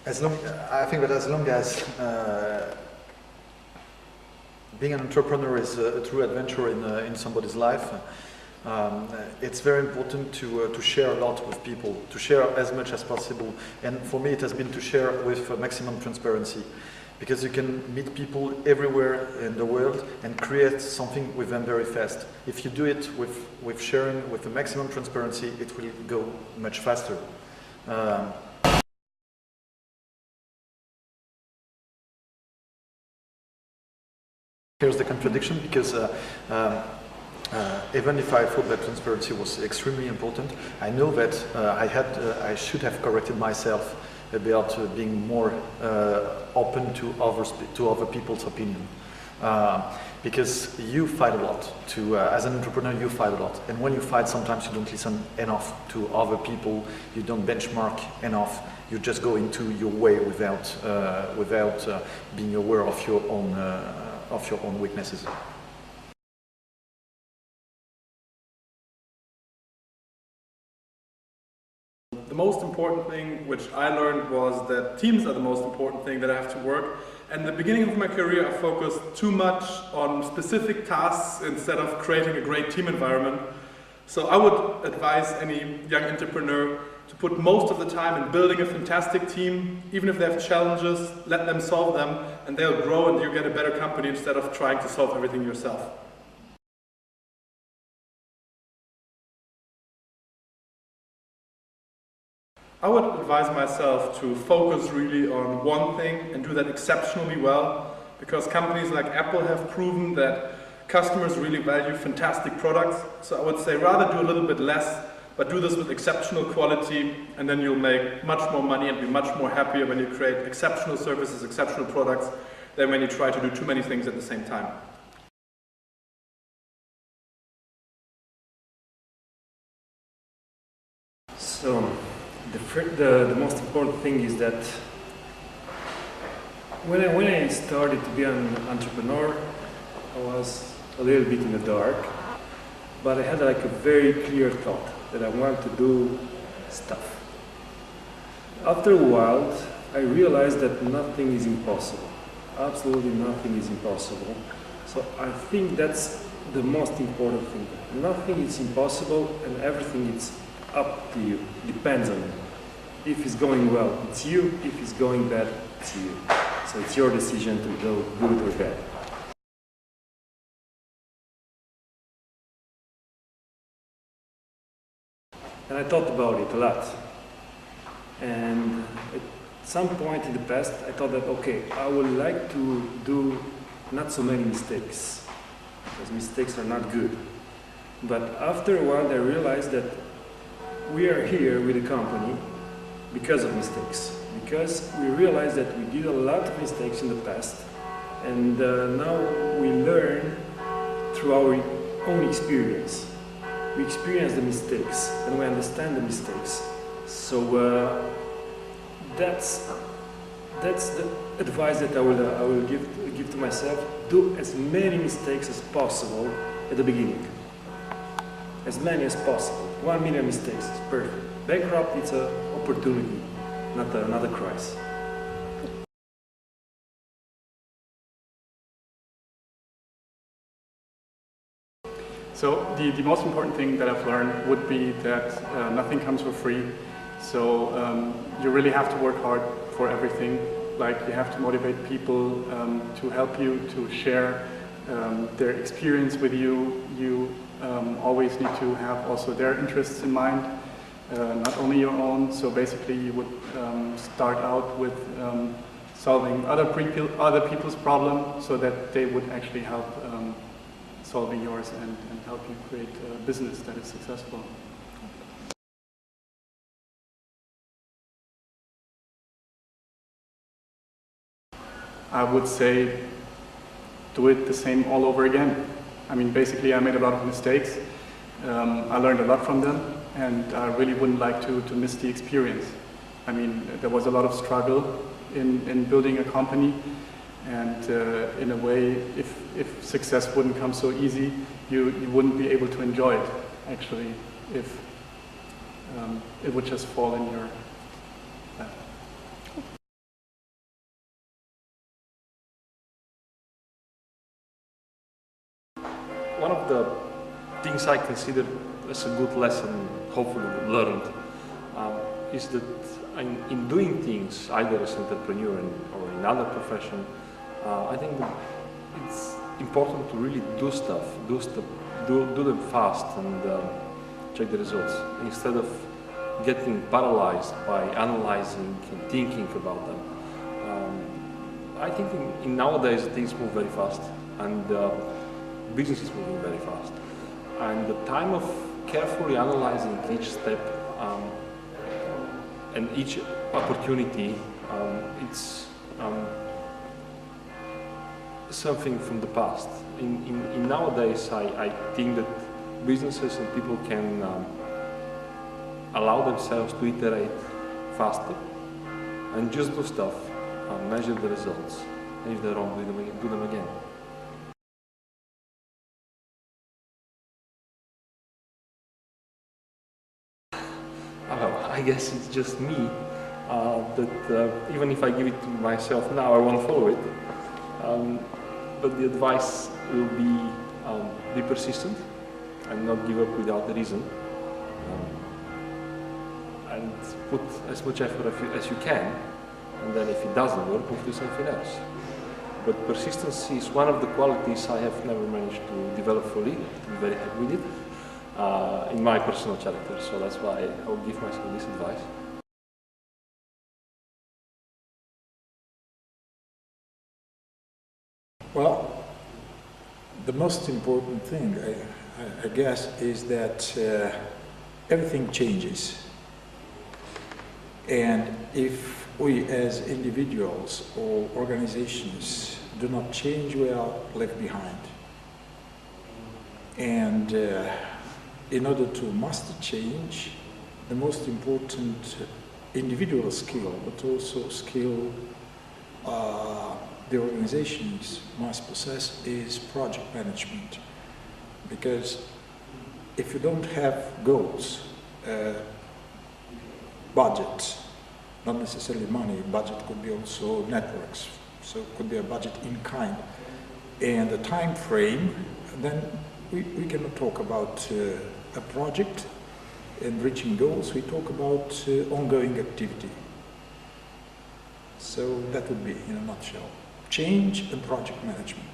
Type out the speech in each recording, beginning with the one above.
I think that as long as being an entrepreneur is a true adventure in somebody's life, it's very important to share a lot with people, to share as much as possible. And for me, it has been to share with maximum transparency, because you can meet people everywhere in the world and create something with them very fast. If you do it with sharing, with the maximum transparency, it will go much faster. Here's the contradiction, because even if I thought that transparency was extremely important, I know that I should have corrected myself about being more open to other people's opinion. Because you fight a lot. As an entrepreneur, you fight a lot. And when you fight, sometimes you don't listen enough to other people, you don't benchmark enough, you just go into your way without being aware of your own weaknesses. The most important thing which I learned was that teams are the most important thing that I have to work. And in the beginning of my career, I focused too much on specific tasks instead of creating a great team environment. So I would advise any young entrepreneur to put most of the time in building a fantastic team. Even if they have challenges, let them solve them, and they'll grow and you get a better company instead of trying to solve everything yourself. I would advise myself to focus really on one thing and do that exceptionally well, because companies like Apple have proven that customers really value fantastic products. So I would say rather do a little bit less, but do this with exceptional quality, and then you'll make much more money and be much more happier when you create exceptional services, exceptional products, than when you try to do too many things at the same time. So, the most important thing is that when I started to be an entrepreneur, I was a little bit in the dark, but I had like a very clear thought that I want to do stuff. After a while, I realized that nothing is impossible. Absolutely nothing is impossible. So I think that's the most important thing. Nothing is impossible and everything is up to you, depends on you. If it's going well, it's you. If it's going bad, it's you. So it's your decision to go good or bad. And I thought about it a lot. And at some point in the past, I thought that, okay, I would like to do not so many mistakes, because mistakes are not good. But after a while, I realized that we are here with a company because of mistakes, because we realized that we did a lot of mistakes in the past, and now we learn through our own experience. We experience the mistakes and we understand the mistakes. So that's the advice that I will give to myself. Do as many mistakes as possible at the beginning. As many as possible. 1 million mistakes is perfect. Bankrupt, it's an opportunity, not a crisis. So the most important thing that I've learned would be that nothing comes for free. So you really have to work hard for everything. Like you have to motivate people to help you, to share their experience with you. You always need to have also their interests in mind, not only your own. So basically you would start out with solving other people's problems so that they would actually help solving yours and help you create a business that is successful. I would say do it the same all over again. I mean, basically I made a lot of mistakes. I learned a lot from them, and I really wouldn't like to miss the experience. I mean, there was a lot of struggle in building a company, and in a way, if success wouldn't come so easy, you wouldn't be able to enjoy it, actually, if it would just fall in your lap. one of the things I consider as a good lesson, hopefully learned, is that in doing things, either as an entrepreneur or in other profession, I think that it's important to really do stuff, do them fast and check the results, instead of getting paralyzed by analyzing and thinking about them. I think in nowadays things move very fast, and business is moving very fast. And the time of carefully analyzing each step and each opportunity, it's something from the past. In nowadays, I think that businesses and people can allow themselves to iterate faster and just do stuff, measure the results, and if they're wrong, do them again. I guess it's just me, that even if I give it to myself now, I won't follow it. But the advice will be persistent and not give up without a reason. And put as much effort as you can, and then if it doesn't work, move to something else. But persistency is one of the qualities I have never managed to develop fully, to be very happy with it, in my personal character, so that's why I will give myself this advice. Well, the most important thing, I guess, is that everything changes. And if we as individuals or organizations do not change, we are left behind. And in order to master change, the most important individual skill, but also skill the organizations must possess, is project management. Because if you don't have goals, budget, not necessarily money, budget could be also networks, so it could be a budget in kind, and a time frame, then we cannot talk about a project and reaching goals. We talk about ongoing activity. So that would be, in a nutshell, change and project management.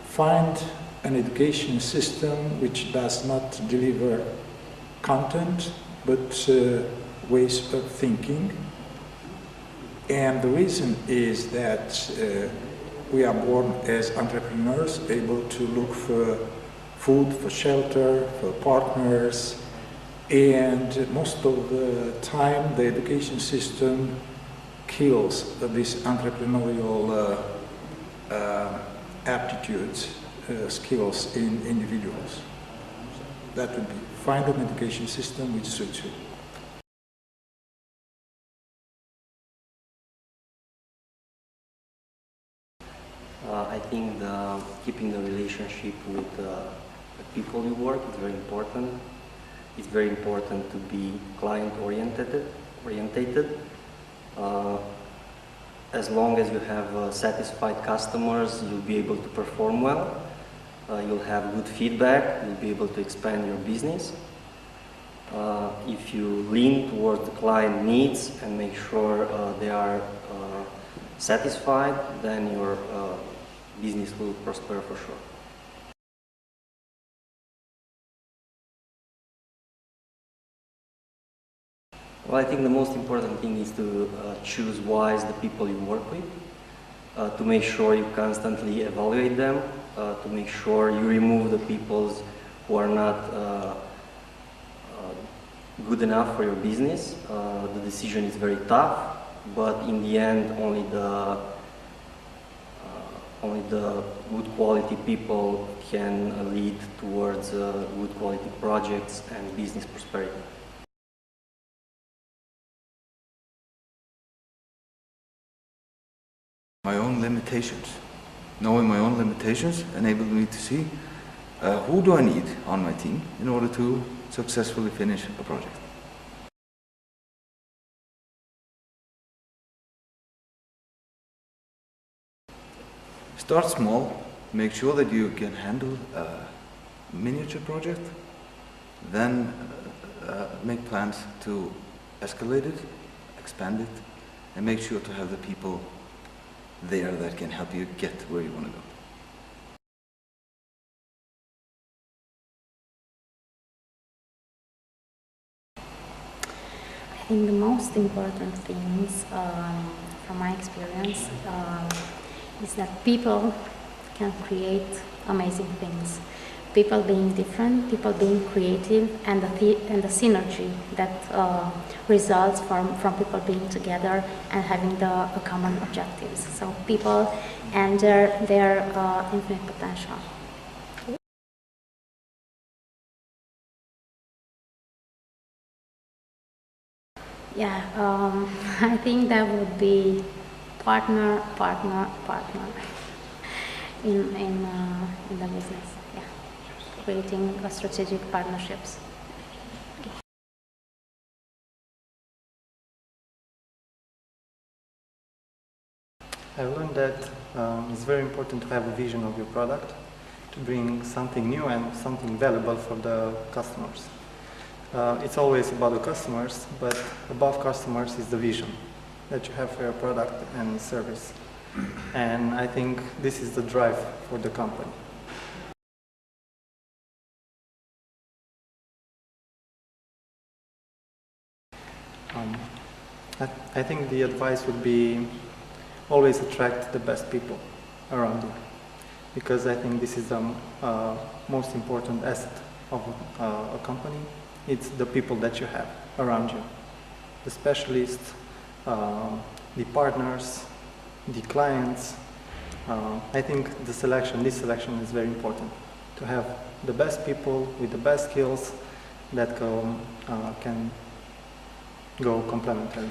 Find an education system which does not deliver content, but ways of thinking. And the reason is that we are born as entrepreneurs, able to look for food, for shelter, for partners, and most of the time the education system kills these entrepreneurial aptitudes, skills in individuals. That would be, find an education system which suits you. I think keeping the relationship with the people you work is very important. It's very important to be client-oriented. As long as you have satisfied customers, you'll be able to perform well. You'll have good feedback. You'll be able to expand your business. If you lean towards the client needs and make sure they are satisfied, then your business will prosper for sure. Well, I think the most important thing is to choose wise the people you work with, to make sure you constantly evaluate them, to make sure you remove the people who are not good enough for your business. The decision is very tough, but in the end, only the good quality people can lead towards good quality projects and business prosperity. My own limitations. Knowing my own limitations enabled me to see who do I need on my team in order to successfully finish a project. Start small, make sure that you can handle a miniature project, then make plans to escalate it, expand it, and make sure to have the people there that can help you get where you want to go. I think the most important things from my experience is that people can create amazing things. People being different, people being creative, and the synergy that results from people being together and having the common objectives. So people and their infinite potential. Yeah, I think that would be partner in the business. Yeah, creating strategic partnerships. I learned that it's very important to have a vision of your product, to bring something new and something valuable for the customers. It's always about the customers, but above customers is the vision that you have for your product and service. And I think this is the drive for the company. I think the advice would be always attract the best people around you, because I think this is the most important asset of a company. It's the people that you have around you, the specialists, the partners, the clients. I think this selection is very important, to have the best people with the best skills that can go complementary.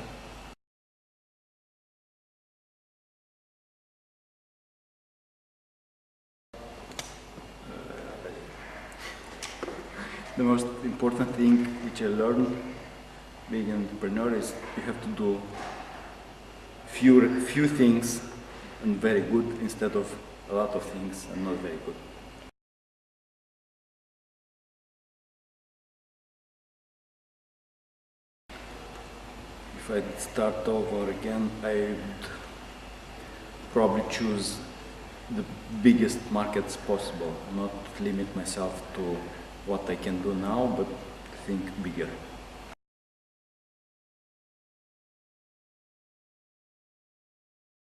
The most important thing which I learned being an entrepreneur is you have to do few things and very good instead of a lot of things and not very good. If I'd start over again, I would probably choose the biggest markets possible, not limit myself to what I can do now, but think bigger.